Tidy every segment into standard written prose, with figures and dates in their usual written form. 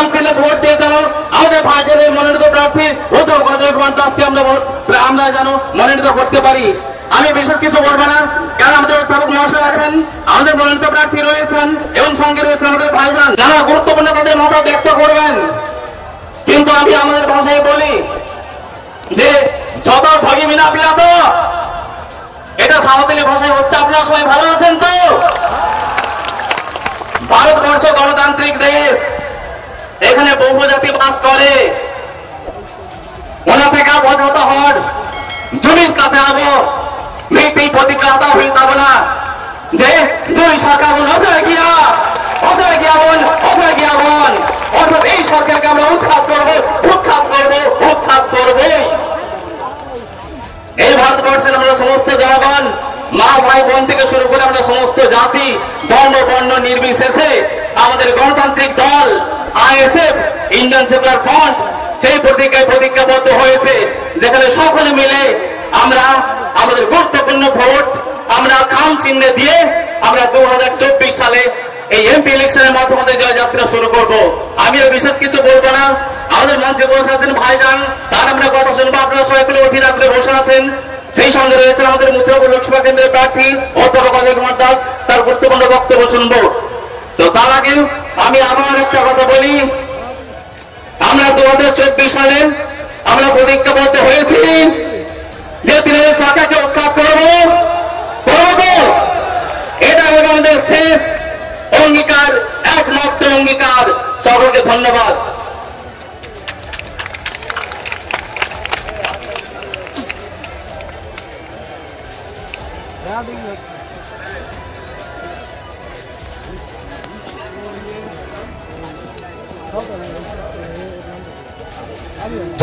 কাউন্সিলে ভোট দিয়ে যেন আমাদের ভাইদের মনোনীত প্রার্থী অধ্যাপক অজয় কুমার দাসকে আমরা যেন মনোনীত করতে পারি। আমি বিশেষ কিছু বলবো না, কারণ আমাদের অধ্যাপক মহাশয় আছেন, আমাদের মনোনীত প্রার্থী রয়েছেন এবং সঙ্গে রয়েছেন আমাদের ভাইজান, যারা গুরুত্বপূর্ণ তাদের মত ব্যক্ত করবেন। কিন্তু আমি আমাদের ভাষায় বলি যে যত ভগিনী না পিয়াত, এটা সাঁওতালি ভাষায় হচ্ছে আপনারা সবাই ভালো আছেন তো? ভারতবর্ষ গণতান্ত্রিক দেশ, এখানে বহু জাতি বাস করে। ওনা থেকে বজত হর জমির কাছে আবো মিটি প্রতিজ্ঞাতা হয়ে যাব না যে দুই সরকার অসহায় গিয়া বন অর্থাৎ এই সরকারকে আমরা উৎখাত করবো। এই ভারতবর্ষের আমরা সমস্ত জনগণ, মা ভাই বোন থেকে শুরু করে আমরা সমস্ত জাতি ধর্ম বর্ণ নির্বিশেষে আমাদের গণতান্ত্রিক দল আইএসএফ ইন্ডিয়ান সেকুলার ফ্রন্ট সেই প্রতিজ্ঞাবদ্ধ হয়েছে, যেখানে সকলে মিলে আমরা আমাদের গুরুত্বপূর্ণ ভোট আমরা খাম চিহ্নে দিয়ে আমরা 2024 সালে এই এমপি ইলেকশনের মাধ্যমে জয়যাত্রা শুরু করব। আমি আর বিশেষ কিছু বলবো না। আমাদের মঞ্চে বসে আছেন ভাইজান, তার আমরা কথা শুনবো। আপনারা সবাই অধীর আগ্রহে বসে আছেন। সেই সঙ্গে রয়েছেন আমাদের মথুরাপুর লোকসভা কেন্দ্রের প্রার্থী অধ্যাপক অজয় কুমার দাস, তার গুরুত্বপূর্ণ বক্তব্য শুনবো। তো তার আগে আমি আমার একটা কথা বলি, আমরা 2024 সালে আমরা প্রতিজ্ঞাবদ্ধ হয়েছি যে তৃণমূল সরকারকে উৎখাত করবো। এটা হবে আমাদের শেষ অঙ্গীকার, একমাত্র অঙ্গীকার। সকলকে ধন্যবাদ।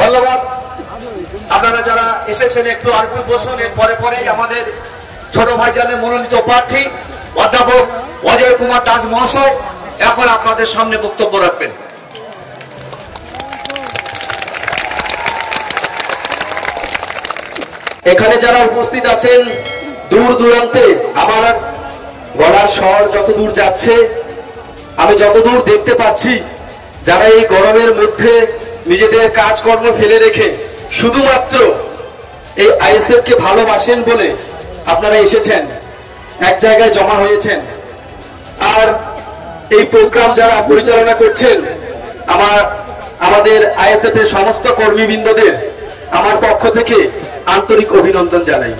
ধন্যবাদ। আপনারা যারা এসেছেন একটু আর একটু বসুন। এর পরে আমাদের ছোট ভাইজানের মনোনীত প্রার্থী অধ্যাপক অজয় কুমার দাস মহাশয় এখন আপনাদের সামনে বক্তব্য রাখবেন। এখানে যারা উপস্থিত আছেন দূর দূরান্তে, আমার গলার স্বর যত দূর যাচ্ছে, আমি যতদূর দেখতে পাচ্ছি, যারা এই গরমের মধ্যে নিজেদের কাজকর্ম ফেলে রেখে শুধুমাত্র এই আইএসএফ কে ভালোবাসেন বলে আপনারা এসেছেন, এক জায়গায় জমা হয়েছেন। আর এই প্রোগ্রাম যারা পরিচালনা করছেন, আমাদের আইএসএফ এর সমস্ত কর্মীবৃন্দদের আমার পক্ষ থেকে আন্তরিক অভিনন্দন জানাই।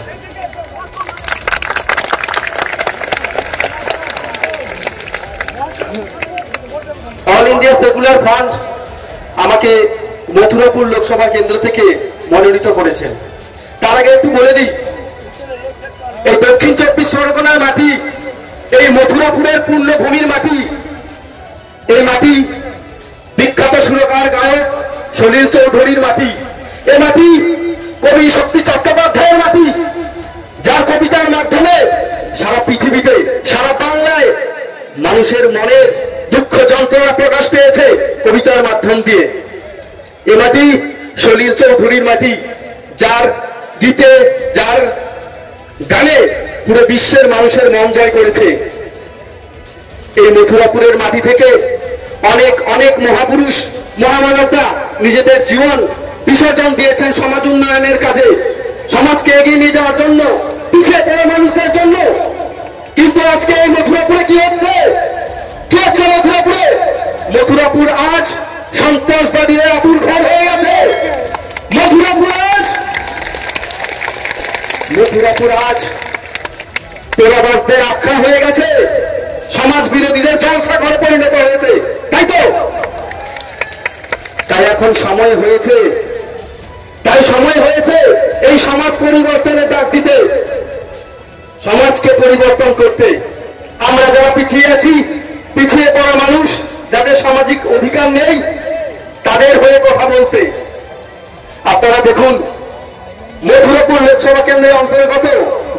অল ইন্ডিয়া সেকুলার ফ্রন্ট আমাকে মথুরাপুর লোকসভা কেন্দ্র থেকে মনোনীত করেছেন। তার আগে একটু বলে দিই, এই দক্ষিণ 24 পরগনার মাটি, এই মথুরাপুরের পুণ্যভূমির মাটি, এই মাটি বিখ্যাত সুরকার গায়ক সলিল চৌধুরীর মাটি, এ মাটি কবি শক্তি চট্টোপাধ্যায়ের মাটি, যার কবিতার মাধ্যমে সারা পৃথিবীতে, সারা বাংলায় মানুষের মনের দুঃখ যন্ত্রণা প্রকাশ পেয়েছে কবিতার মাধ্যম দিয়ে। এ মাটি সলিল চৌধুরীর মাটি, যার গীতে, যার গানে পুরো বিশ্বের মানুষের মন জয় করেছে। এই মথুরাপুরের মাটি থেকে অনেক অনেক মহাপুরুষ মহামানবরা নিজেদের জীবন বিসর্জন দিয়েছেন সমাজ উন্নয়নের কাজে, সমাজকে এগিয়ে নিয়ে যাওয়ার জন্য, পিছিয়ে পড়া মানুষদের জন্য। কিন্তু আজকে এই মথুরাপুরে কি হচ্ছে? মথুরাপুরে, মথুরাপুর আজ সন্ত্রাসবাদীদের আতুর ঘর হয়ে গেছে। মথুরাপুর আজ তোলাবাজদের আখড়া হয়ে গেছে, সমাজ বিরোধীদের জলসা ঘরে পরিণত হয়েছে, তাই তো? তাই এখন সময় হয়েছে এই সমাজ পরিবর্তনের ডাক দিতে, সমাজকে পরিবর্তন করতে। আমরা যারা পিছিয়ে আছি, পিছিয়ে পড়া মানুষ, যাদের সামাজিক অধিকার নেই, তাদের হয়ে কথা বলতে। আপনারা দেখুন, মথুরাপুর লোকসভা কেন্দ্রের অন্তর্গত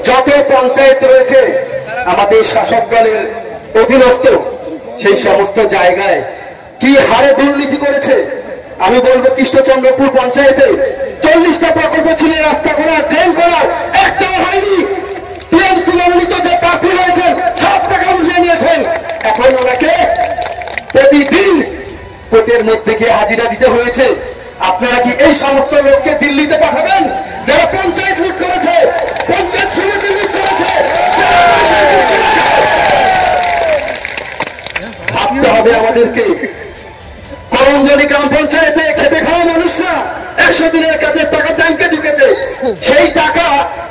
যত পঞ্চায়েত রয়েছে আমাদের শাসক দলের অধীনস্থ, সেই সমস্ত জায়গায় কি হারে দুর্নীতি করেছে। আমি বলবো, কৃষ্ণচন্দ্রপুর পঞ্চায়েতে 40টা প্রকল্প ছিল, রাস্তা করার, ড্রেন করার, একটাও হয়নি। টিএমসি মনোনীত যে প্রার্থী রয়েছেন সব টাকা উঠিয়ে নিয়েছেন। এখন ওনাকে প্রতিদিন কোর্টের মধ্যে গিয়ে হাজিরা দিতে হয়েছে। আপনারা কি এই সমস্ত লোককে দিল্লিতে পাঠাবেন যারা পঞ্চায়েত লুট করেছে, পঞ্চায়েত সমিতি লুট করেছে? ভাবতে হবে আমাদেরকে। করঞ্জলি গ্রাম পঞ্চায়েতে খেতে খাওয়া মানুষরা 100 দিনের কাজের টাকা ব্যাংকে ঢুকেছে। সেই টাকা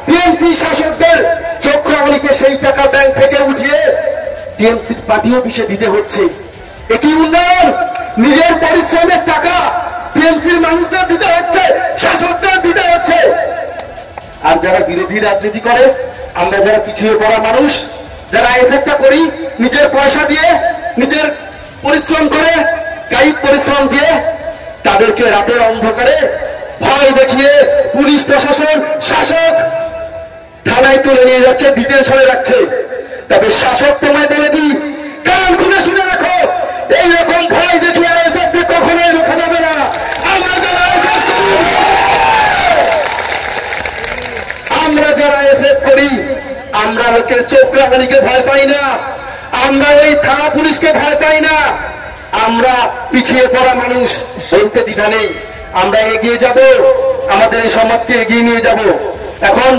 টিএমসি শাসকদের চক্রাবলীকে সেই টাকা ব্যাংক থেকে উঠিয়ে টিএমসির পার্টি অফিসে দিতে হচ্ছে। একই উন্নয়ন, নিজের পরিশ্রমের টাকা টিএমসির মানুষদের দিতে হচ্ছে, শাসকদের দিতে হচ্ছে। আর যারা বিরোধী রাজনীতি করে, আমরা যারা পিছিয়ে পড়া মানুষ, যারা এসেপ্টটা করি নিজের পয়সা দিয়ে, নিজের পরিশ্রম করে, কায়িক পরিশ্রম দিয়ে, তাদেরকে রাতের অন্ধকারে ভয় দেখিয়ে পুলিশ প্রশাসন, শাসক থানায় তুলে নিয়ে যাচ্ছে, ডিটেনশনে রাখছে। তবে শাসক তোমায় বলে দিই, কান খুলে শুনে রাখো, এইরকম ভয় দেখিয়ে এসএফকে কখনোই রোখা যাবে না। আমরা যারা এসএফ করি, আমরা লোকের চোখ রাগানিকে ভয় পাই না, আমরা ওই থানা পুলিশকে ভয় পাই না। আমরা পিছিয়ে পড়া মানুষ, বলতে দ্বিধা নেই। আমরা এগিয়ে যাব, আমাদের এই সমাজকে এগিয়ে নিয়ে যাব। এখন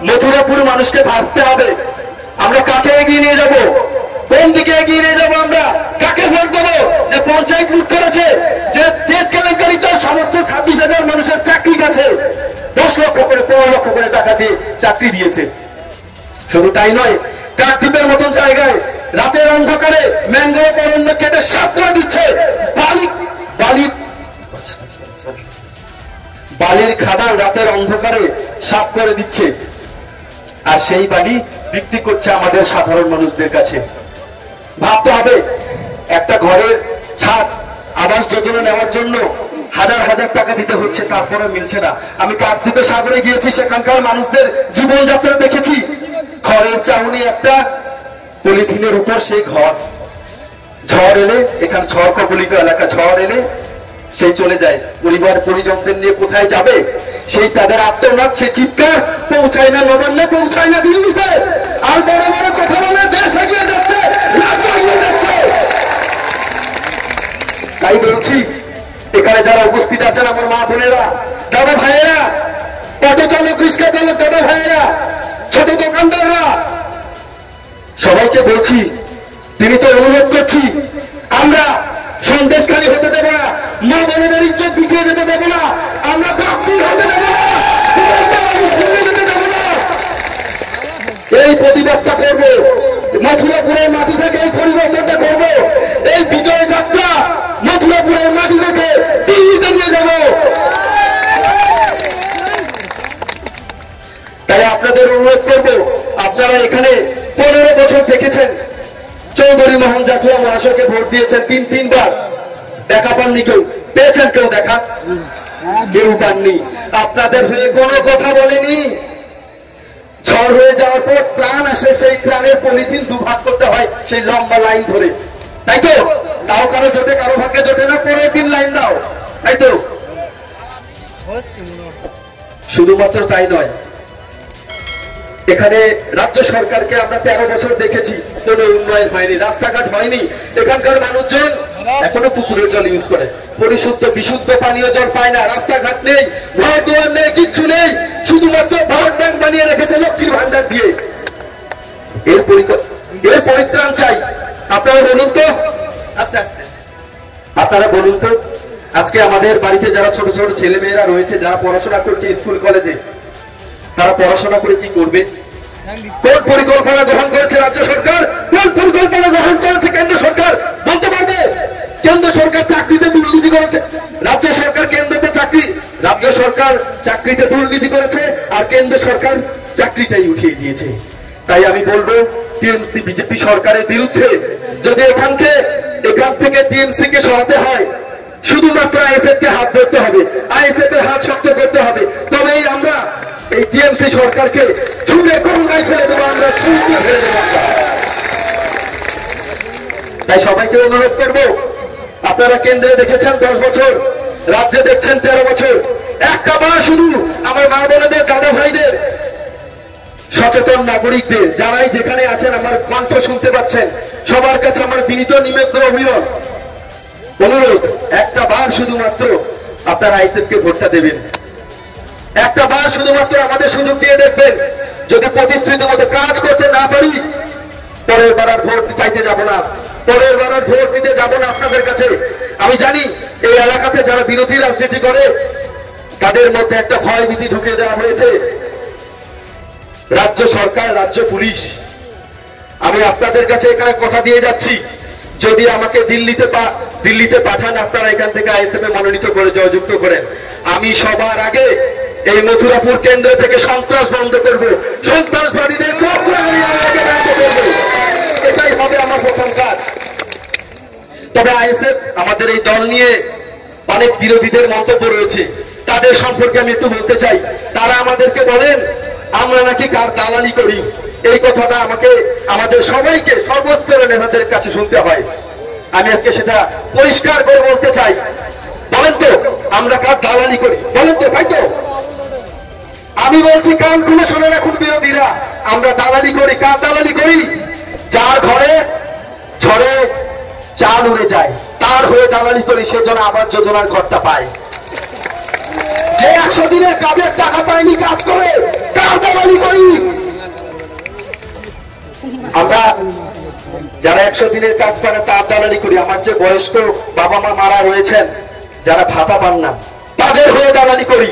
মথুরাপুর মানুষকে ভাবতে হবে, আমরা কাকে এগিয়ে নিয়ে যাব, কোন দিকে এগিয়ে নিয়ে যাব, আমরা কাকে ভোট দেবো? যে পঞ্চায়েত লুট করেছে, যে জেট কেলেঙ্কারিতে সমস্ত 26,000 মানুষের চাকরি গেছে, 10 লক্ষ করে 15 লক্ষ করে টাকা দিয়ে চাকরি দিয়েছে। শুধু তাই নয়, কাকদ্বীপের মতন জায়গায় রাতের অন্ধকারে ম্যানগ্রোভ অরণ্য কেটে সাফ করে দিচ্ছে, বালির খাদান রাতের অন্ধকারে সাফ করে দিচ্ছে। আর সেই বাড়ি বিক্রি করছে আমাদের সাধারণ মানুষদের কাছে। ভাবতে হবে, একটা ঘরের ছাদ আবাস যোজনা নেওয়ার জন্য হাজার হাজার টাকা দিতে হচ্ছে, তারপরে মিলছে না। আমি কাকদ্বীপের সাগরে গিয়েছি, সেখানকার মানুষদের জীবনযাত্রা দেখেছি। খড়ের চাউনি একটা, পলিথিনের উপর সেই ঘর। ঝড় এলে, এখানে ঝড় কবলিত এলাকা, ঝড় এলে সেই চলে যায়। পরিবার পরিজনদের নিয়ে কোথায় যাবে? সেই তাদের আত্মনাদ, সে চিৎকার পৌঁছায় না নবান্নে, পৌঁছায় না দিল্লিতে। আর বড় বড় কথা বলে দেশ এগিয়ে যাচ্ছে, রাজ্য এগিয়ে যাচ্ছে। তাই বলছি, এখানে যারা উপস্থিত আছেন আমার মা বোনেরা, দাদা ভাইয়েরা, অটো চালক, রিক্সা চালক দাদা ভাইয়েরা, ছোট দোকানদাররা, সবাইকে বলছি, তিনি তো অনুরোধ করছি, আমরা সন্দেশখালী হতে দেব না, মা বোনেদের ইজ্জত পিছিয়ে যেতে দেব না, আমরা বাকি হতে দেব না, যেতে দেব না। এই প্রতিবাদটা করবো, মথুরাপুরের মাটি থেকে এই পরিবর্তনটা করবো। এই বিজয় যাত্রা মথুরাপুরের মাটি থেকে দিল্লিতে নিয়ে যাব। তাই আপনাদের অনুরোধ করবো, আপনারা এখানে 15 বছর দেখেছেন, চৌধুরী মোহন জাটুয়া মহাশয়কে ভোট দিয়েছেন 3 বার, দেখা পাননি কেউ? পেয়েছেন কেউ দেখা? কেউ পাননি। আপনাদের হয়ে কোনো কথা বলেনি। ঝড় হয়ে যাওয়ার পর ত্রাণ আসে, সেই ত্রাণের পলিথিন দুভাগ করতে হয় সেই লম্বা লাইন ধরে, তাই তো? তাও কারো জোটে, কারো ভাগ্যে জোটে না, পরের দিন লাইন দাও, তাই তো? শুধুমাত্র তাই নয়, এখানে রাজ্য সরকারকে আমরা 13 বছর দেখেছি, কোনো উন্নয়ন হয়নি, রাস্তাঘাট হয়নি। এখানকার মানুষজন এখনো পুকুরের জল ইউজ করে, পরিশুদ্ধ বিশুদ্ধ পানীয় জল পায় না, রাস্তাঘাট নেই, ঘর দুয়ার নেই, কিচ্ছু নেই। শুধুমাত্র ভোট ব্যাংক বানিয়ে রেখেছে লক্ষ্মীর ভান্ডার দিয়ে। এর পরিত্রাণ চাই। আপনারা বলুন তো, আস্তে আস্তে আপনারা বলুন তো, আজকে আমাদের বাড়িতে যারা ছোট ছোট ছেলে মেয়েরা রয়েছে, যারা পড়াশোনা করছে স্কুল কলেজে, তারা পড়াশোনা করে কি করবে? কোন পরিকল্পনা গ্রহণ করেছে রাজ্য সরকার, কোন পরিকল্পনা গ্রহণ করেছে কেন্দ্র সরকার বলতে পারবে? কেন্দ্র সরকার চাকরিতে দুর্নীতি করেছে, রাজ্য সরকার কেন্দ্রতে রাজ্য সরকার চাকরিতে দুর্নীতি করেছে, আর কেন্দ্র সরকার চাকরিটাই উঠিয়ে দিয়েছে। তাই আমি বলবো, টিএমসি বিজেপি সরকারের বিরুদ্ধে যদি এখান থেকে টিএমসি কে সরাতে হয়, শুধুমাত্র আইএসএফ কে হাত ধরতে হবে, আইএসএফ এর হাত শক্ত করতে হবে, তবেই আমরা এই টিএমসি সরকারকে ছুঁড়ে গঙ্গায় ফেলে দেবো, আমরা ছুঁড়ে ফেলে দেবো। তাই সবাইকে অনুরোধ করবো, আপনারা কেন্দ্রে দেখেছেন 10 বছর, রাজ্যে দেখছেন 13 বছর, একটা বার শুধু আমার মা বোনেদের, দাদা ভাইদের, সচেতন নাগরিকদের, যারাই যেখানে আছেন আমার কণ্ঠ শুনতে পাচ্ছেন, সবার কাছে আমার বিনীত নিবেদন অভিযোগ, অনুরোধ, একটা বার শুধুমাত্র আপনারা আইএসএফ কে ভোটটা দেবেন। একটা বার শুধুমাত্র আমাদের সুযোগ দিয়ে দেখবেন। যদি প্রতিশ্রুতি মতো কাজ করতে না পারি, পরের বার আর ভোট চাইতে যাব না, পরের বার আর ভোট দিতে যাব না আপনাদের কাছে। আমি জানি এই এলাকাতে যারা বিরোধী রাজনীতি করে তাদের মধ্যে একটা ভয় ভীতি ঢুকিয়ে দেওয়া হয়েছে। রাজ্য সরকার, রাজ্য পুলিশ, আমি আপনাদের কাছে এখানে কথা দিয়ে যাচ্ছি, যদি আমাকে দিল্লিতে পাঠান, আপনারা এখান থেকে আইএসএফ এ মনোনীত করে জয়যুক্ত করেন, আমি সবার আগে এই মথুরাপুর কেন্দ্র থেকে সন্ত্রাস বন্ধ করব, সন্ত্রাসবাদীদের চোখ লাগানো করব। এটাই হবে আমার প্রথম কাজ। তবে আইএসএফ আমাদের এই দল নিয়ে অনেক বিরোধীদের মন্তব্য রয়েছে, তাদের সম্পর্কে আমি একটু বলতে চাই। তারা আমাদেরকে বলেন আমরা নাকি কার দালালি করি। এই কথাটা আমাকে আমাদের সবাইকে সর্বস্তরের নেতাদের কাছে শুনতে হয়। আমি আজকে সেটা পরিষ্কার করে বলতে চাই। বলেন তো আমরা কার দালালি করি? বলেন তো, তাই তো? আমি বলছি কান খুলে শুনে রাখুন বিরোধীরা, আমরা দালালি করি। কার দালালি করি? যার ঘরে ঝড়ে চাল উড়ে যায় তার হয়ে দালালি করি, সেজন্য আবাস যোজনার ঘরটা পায়। যে 100 দিনের কাজের টাকা পায়নি, কাজ করে, তার দালালি করি। আমরা যারা 100 দিনের কাজ পায় না তার দালালি করি। আমার যে বয়স্ক বাবা মা মারা রয়েছেন, যারা ভাতা পান না, তাদের হয়ে দালালি করি।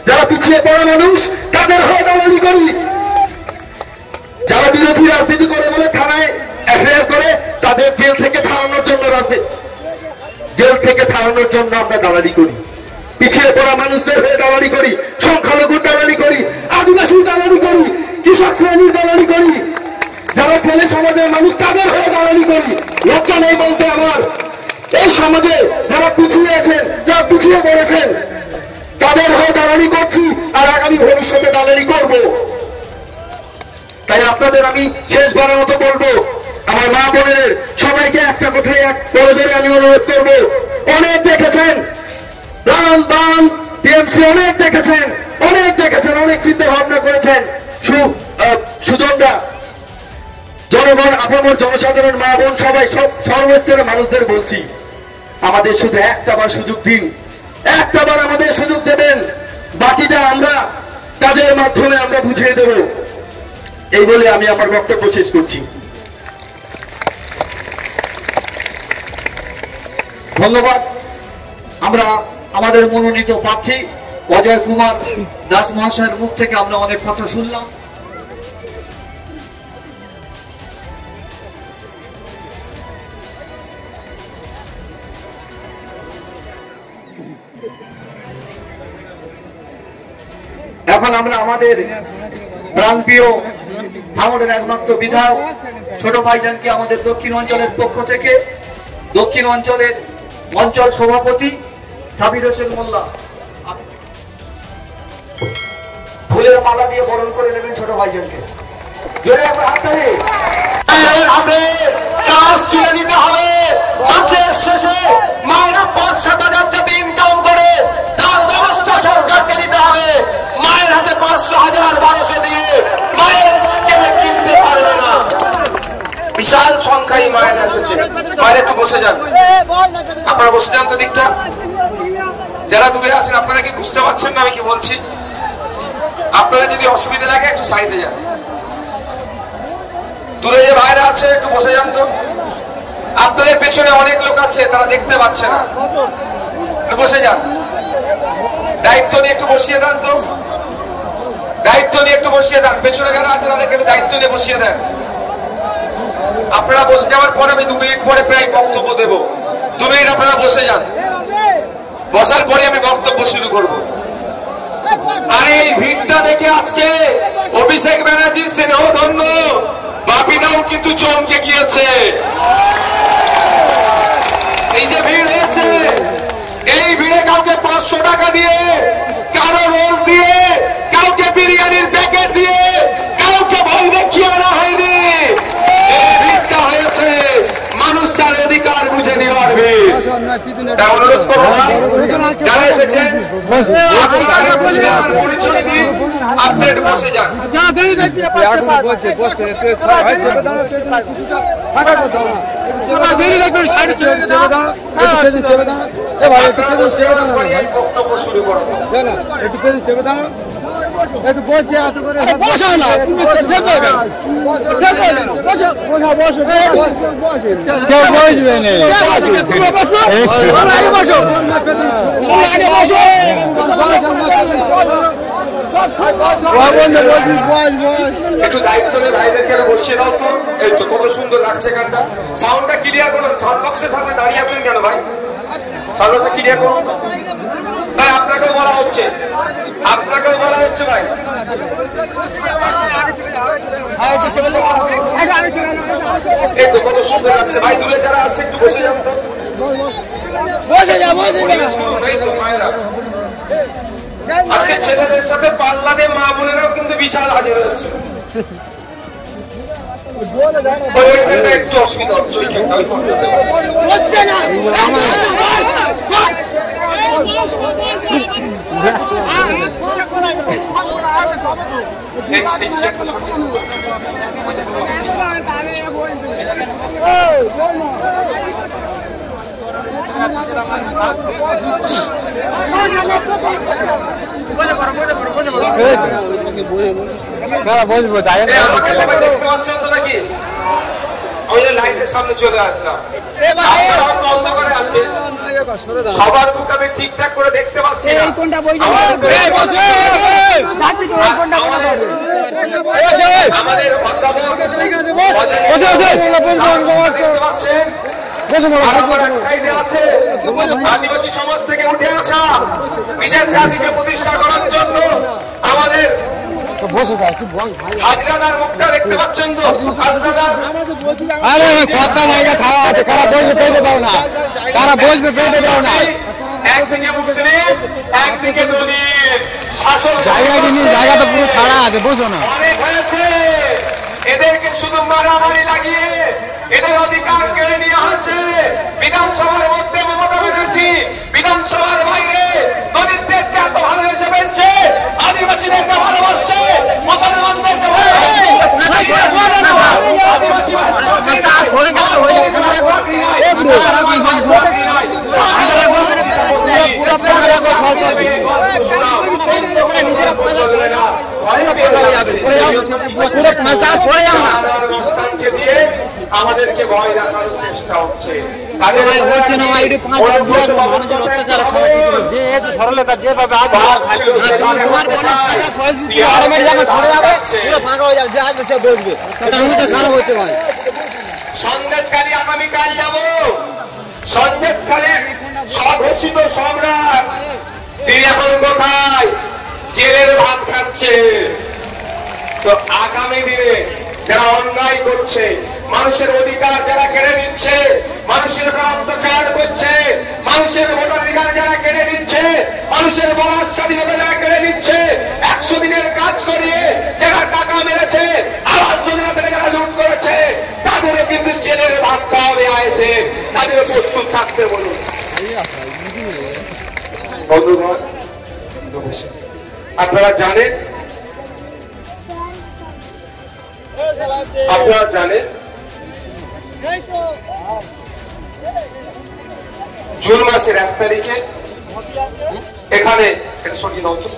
যারা পিছিয়ে পড়া মানুষ, তাদের হয়ে দালালি করি। যারা বিরোধী রাজনীতি করে বলে থানায় এফআইআর করে, তাদের জেল থেকে ছাড়ানোর জন্য আমরা দালালি করি। পিছিয়ে পড়া মানুষদের হয়ে দালালি করি, সংখ্যালঘুর দালালি করি, আদিবাসী দালালি করি, কৃষক শ্রেণীর দালালি করি, যারা ছেলে সমাজের মানুষ তাদের হয়ে দালালি করি। লজ্জা নেই বলতে আমার? এই সমাজে যারা পিছিয়ে আছেন, যারা পিছিয়ে পড়েছেন, তাদের হয়ে দালালি করছি আর আগামী ভবিষ্যতে দালালি করব। তাই আপনাদের আমি শেষবারের মতো বলবো, আমার মা বোনেদের সবাইকে একটা কথাই এক বড়জোরে আমি অনুরোধ করব। অনেক দেখেছেন রাম বাম টিএমসি, অনেক দেখেছেন, অনেক চিন্তা ভাবনা করেছেন। সুজনরা, জনগণ, আপামর জনসাধারণ, মা বোন, সবাই, সব সর্বস্তরের মানুষদের বলছি, আমাদের শুধু একটা বার সুযোগ দিন, একটা বার আমাদের সুযোগ দেবেন, বাকিটা আমরা কাজের মাধ্যমে আমরা বুঝিয়ে দেব। এই বলে আমি আমার বক্তব্য শেষ করছি। ধন্যবাদ। আমরা আমাদের মনোনীত প্রার্থী অজয় কুমার দাস মহাশয়ের মুখ থেকে আমরা অনেক কথা শুনলাম। এখন আমরা আমাদের প্রাণপ্রিয় ভাঙড়ের একমাত্র বিধায়ক ছোট ভাইজানকে আমাদের দক্ষিণ অঞ্চলের পক্ষ থেকে দক্ষিণ অঞ্চলের অঞ্চল সভাপতি সাবির হোসেন মোল্লা ফুলের মালা দিয়ে বরণ করে নেবেন ছোট ভাইজানকে। জোরে একবার হাত তালি। কাজ তুলে দিতে হবে। মাসের শেষে মায়েরা 5-7 যাতে ইনকাম করে তার ব্যবস্থা সরকারকে দিতে হবে। মায়ের হাতে 500,000-1200 দিয়ে মায়ের কিনতে পারবে না। বিশাল সংখ্যায় মায়ের এসেছে। মায়ের একটু বসে যান, আপনারা বসে যান তো দিকটা। যারা দূরে আছেন আপনারা কি বুঝতে পারছেন না আমি কি বলছি? আপনারা যদি অসুবিধা লাগে একটু সাইডে যান। দূরে যে ভাইরা আছে একটু বসে যান তো। আপনাদের পেছনে অনেক লোক আছে, তারা দেখতে পাচ্ছে না, বসে যান। দায়িত্ব নিয়ে একটু বসিয়ে দেন তো, দায়িত্ব নিয়ে একটু বসিয়ে দেন। পেছনে যারা আছে তাদেরকে একটু দায়িত্ব নিয়ে বসিয়ে দেন। আপনারা বসে যাওয়ার পর আমি 2 মিনিট পরে প্রায় বক্তব্য দেব। 2 মিনিট আপনারা বসে যান, বসার পরে আমি বক্তব্য শুরু করব। আর এই ভিড়টা দেখে আজকে অভিষেক ব্যানার্জির স্নেহ ধন্য বাপিদাও কিন্তু চমকে গিয়েছে। এই যে ভিড় হয়েছে, এই ভিড়ে কাউকে 500 টাকা দিয়ে, কারো রোজ দিয়ে, কাউকে বিরিয়ানির প্যাকেট দিয়ে, কাউকে ভয় দেখিয়ে আনা হয়নি। এই ভিড়টা হয়েছে মানুষ তার অধিকার বুঝে নেওয়ার ভিড়। তাই অনুরোধ করবো যারা এসেছেন পরিচয় দিন, আপনি একটু বসে যান। বক্তব্য শুরু করবো। একটু বসে এত করে বসো না তুমি কেউ বসবে না একটু দায়িত্ব ভাইদেরকে বসিয়ে দাও তো। এই তো কত সুন্দর লাগছে গানটা, সাউন্ডটা ক্লিয়ার করুন। সাউন্ড বক্সের সামনে দাঁড়িয়ে আছেন কেন ভাই? সাউন্ড বক্সটা ক্লিয়ার করুন তো ভাই। আপনাকেও বলা হচ্ছে, আপনাকেও বলা হচ্ছে ভাই। এই তো কত সুন্দর লাগছে ভাই। দূরে যারা আছে একটু বসে যান তো, বসে যা। আজকে ছেলেদের সাথে পাল্লা দিয়ে মা বোনেরাও কিন্তু বিশাল হাজির হয়েছে। একটু অসুবিধা হচ্ছে আমাকে সবাই দেখতে পাচ্ছেন তো নাকি? আমি লাইটের সামনে চলে আসলাম, অন্ধকারে আছে, সবার মুখ আমি ঠিকঠাক করে দেখতে পাচ্ছি না। আমাদের অধ্যাপক দেখতে পাচ্ছেন আদিবাসী সমাজ থেকে উঠে আসা নিজের জাতিকে প্রতিষ্ঠা করার জন্য আমাদের হাজরাদার মুখটা দেখতে পাচ্ছেন তো? হাজরাদার একদিকে মুসলিম একদিকে দলিত শাসন, জায়গা তো পুরো ছাড়া আছে, বসো না। অনেক হয়েছে, এদেরকে শুধু মারামারি লাগিয়ে এদের অধিকার কেড়ে নেওয়া হচ্ছে। বিধানসভার মধ্যে মমতা ব্যানার্জি বিধানসভার বাইরে দলিতদেরকে এত ভালোবেসে ফেলছে, আদিবাসীদেরকে ভালোবাসছে, মুসলমানদেরকে দিয়ে আমাদেরকে ভয় দেখানোর চেষ্টা হচ্ছে। সন্দেশখালী আগামীকাল যাব, সন্দেশখালীর স্বঘোষিত সম্রাট তিনি এখন কোথায়? জেলের ভাত খাচ্ছে। তো আগামী দিনে যারা অন্যায় করছে, মানুষের অধিকার যারা কেড়ে নিচ্ছে, মানুষের অত্যাচার করছে, মানুষের ভোটাধিকার যারা কেড়ে নিচ্ছে, মানুষের বলার স্বাধীনতা যারা কেড়ে নিচ্ছে, 100 দিনের কাজ করিয়ে যারা টাকা মেরেছে, আবাস যোজনা থেকে যারা লুট করেছে, তাদেরও কিন্তু জেলের ভাত খাওয়াবে আইছে। তাদেরও প্রস্তুত থাকতে বলুন। বন্ধুগণ, আপনারা জানেন জুন মাসের 1 তারিখে এখানে সরিয়ে দাও তো।